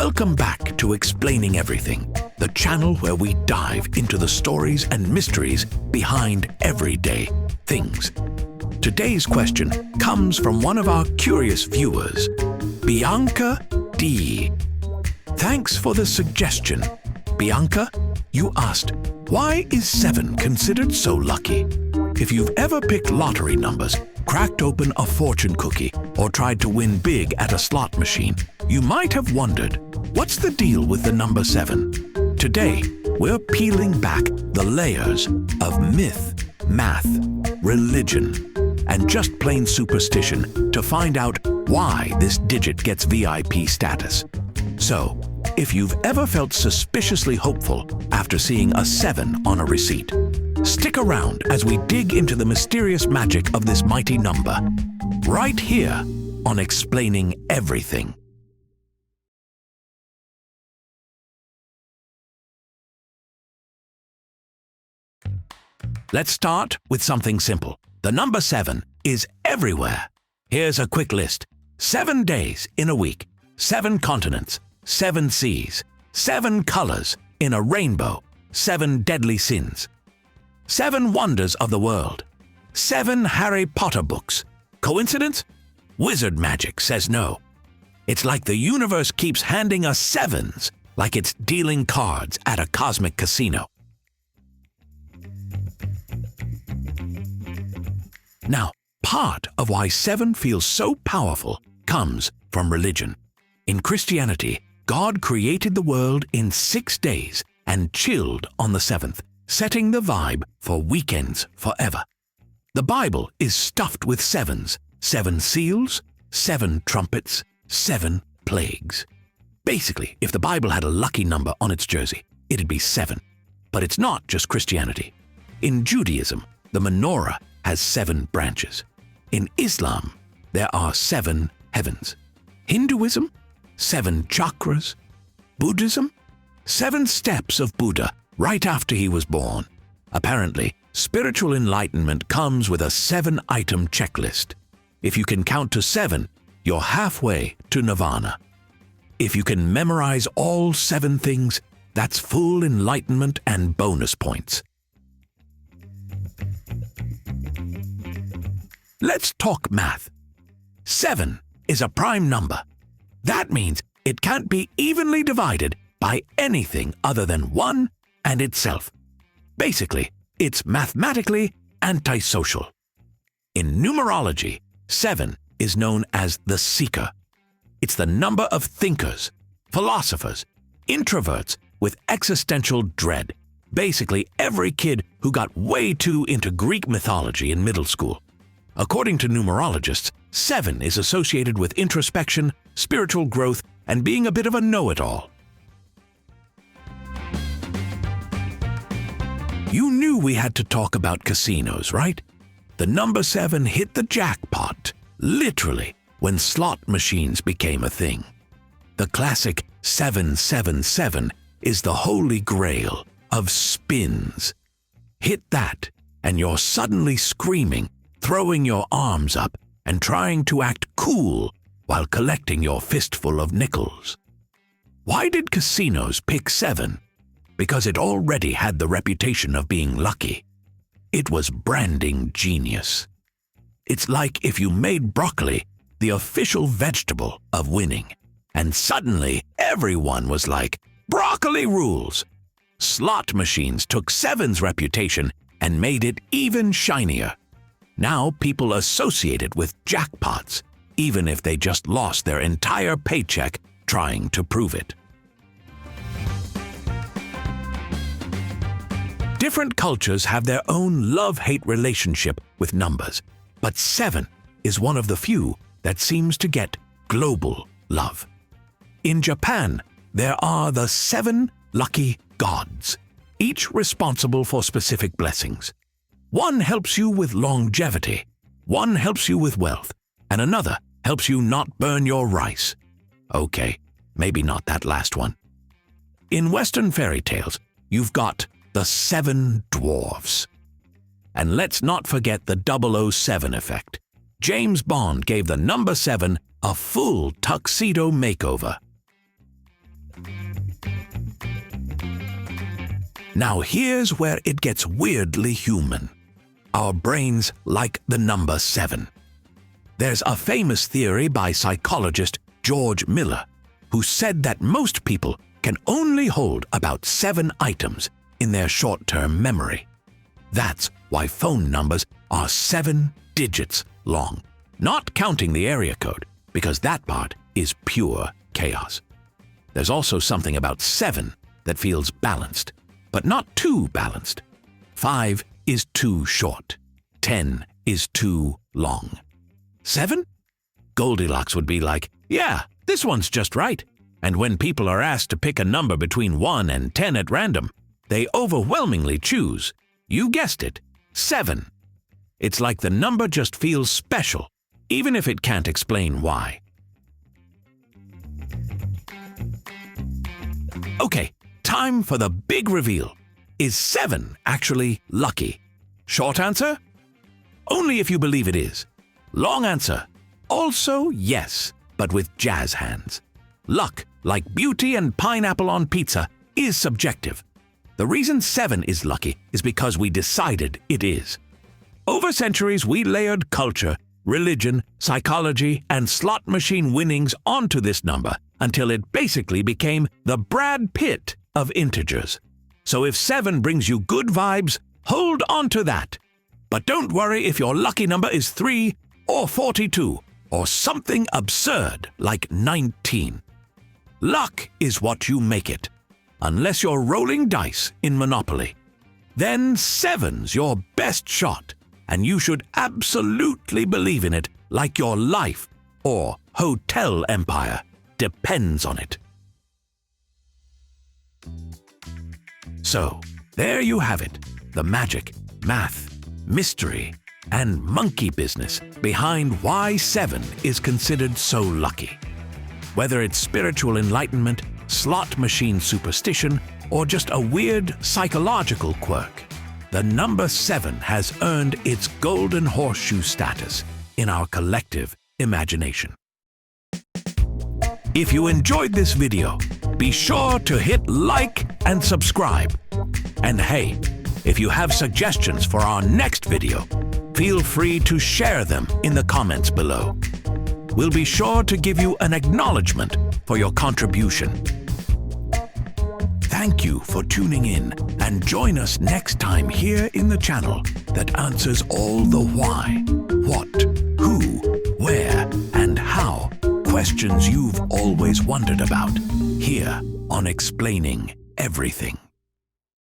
Welcome back to Explaining Everything, the channel where we dive into the stories and mysteries behind everyday things. Today's question comes from one of our curious viewers, Bianca D. Thanks for the suggestion. Bianca, you asked, why is 7 considered so lucky? If you've ever picked lottery numbers, cracked open a fortune cookie, or tried to win big at a slot machine, you might have wondered, what's the deal with the number 7? Today, we're peeling back the layers of myth, math, religion, and just plain superstition to find out why this digit gets VIP status. So, if you've ever felt suspiciously hopeful after seeing a 7 on a receipt, stick around as we dig into the mysterious magic of this mighty number, right here on Explaining Everything. Let's start with something simple. The number 7 is everywhere. Here's a quick list. 7 days in a week, 7 continents, 7 seas, 7 colors in a rainbow, 7 deadly sins, 7 wonders of the world, 7 Harry Potter books. Coincidence? Wizard magic says no. It's like the universe keeps handing us 7s like it's dealing cards at a cosmic casino. Now, part of why 7 feels so powerful comes from religion. In Christianity, God created the world in 6 days and chilled on the 7th, setting the vibe for weekends forever. The Bible is stuffed with 7s, 7 seals, 7 trumpets, 7 plagues. Basically, if the Bible had a lucky number on its jersey, it'd be 7. But it's not just Christianity. In Judaism, the menorah has 7 branches. In Islam, there are 7 heavens. Hinduism, 7 chakras. Buddhism, 7 steps of Buddha right after he was born. Apparently, spiritual enlightenment comes with a 7-item checklist. If you can count to 7, you're halfway to nirvana. If you can memorize all 7 things, that's full enlightenment and bonus points. Let's talk math. 7 is a prime number. That means it can't be evenly divided by anything other than 1 and itself. Basically, it's mathematically antisocial. In numerology, 7 is known as the seeker. It's the number of thinkers, philosophers, introverts with existential dread. Basically, every kid who got way too into Greek mythology in middle school. According to numerologists, 7 is associated with introspection, spiritual growth, and being a bit of a know-it-all. You knew we had to talk about casinos, right? The number 7 hit the jackpot, literally, when slot machines became a thing. The classic 777 is the holy grail of spins. Hit that, and you're suddenly screaming, throwing your arms up, and trying to act cool while collecting your fistful of nickels. Why did casinos pick 7? Because it already had the reputation of being lucky. It was branding genius. It's like if you made broccoli the official vegetable of winning, and suddenly everyone was like, broccoli rules. Slot machines took 7's reputation and made it even shinier. Now people associate it with jackpots, even if they just lost their entire paycheck trying to prove it. Different cultures have their own love-hate relationship with numbers, but 7 is one of the few that seems to get global love. In Japan, there are the 7 lucky gods, each responsible for specific blessings. One helps you with longevity, one helps you with wealth, and another helps you not burn your rice. Okay, maybe not that last one. In Western fairy tales, you've got the 7 dwarfs. And let's not forget the 007 effect. James Bond gave the number 7 a full tuxedo makeover. Now here's where it gets weirdly human. Our brains like the number 7. There's a famous theory by psychologist George Miller, who said that most people can only hold about 7 items in their short-term memory. That's why phone numbers are 7 digits long, not counting the area code, because that part is pure chaos. There's also something about 7 that feels balanced, but not too balanced. 5 is too short. 10 is too long. 7? Goldilocks would be like, yeah, this one's just right. And when people are asked to pick a number between 1 and 10 at random, they overwhelmingly choose, you guessed it, 7. It's like the number just feels special, even if it can't explain why. Okay, time for the big reveal. Is 7 actually lucky? Short answer? Only if you believe it is. Long answer? Also yes, but with jazz hands. Luck, like beauty and pineapple on pizza, is subjective. The reason 7 is lucky is because we decided it is. Over centuries, we layered culture, religion, psychology, and slot machine winnings onto this number until it basically became the Brad Pitt of integers. So if 7 brings you good vibes, hold on to that. But don't worry if your lucky number is 3 or 42 or something absurd like 19. Luck is what you make it, unless you're rolling dice in Monopoly. Then 7's your best shot, and you should absolutely believe in it like your life or hotel empire depends on it. So, there you have it, the magic, math, mystery, and monkey business behind why 7 is considered so lucky. Whether it's spiritual enlightenment, slot machine superstition, or just a weird psychological quirk, the number 7 has earned its golden horseshoe status in our collective imagination. If you enjoyed this video, be sure to hit like and subscribe. And hey, if you have suggestions for our next video, feel free to share them in the comments below. We'll be sure to give you an acknowledgement for your contribution. Thank you for tuning in, and join us next time here in the channel that answers all the why, what, who, where, and how questions you've always wondered about, here on Explaining Everything.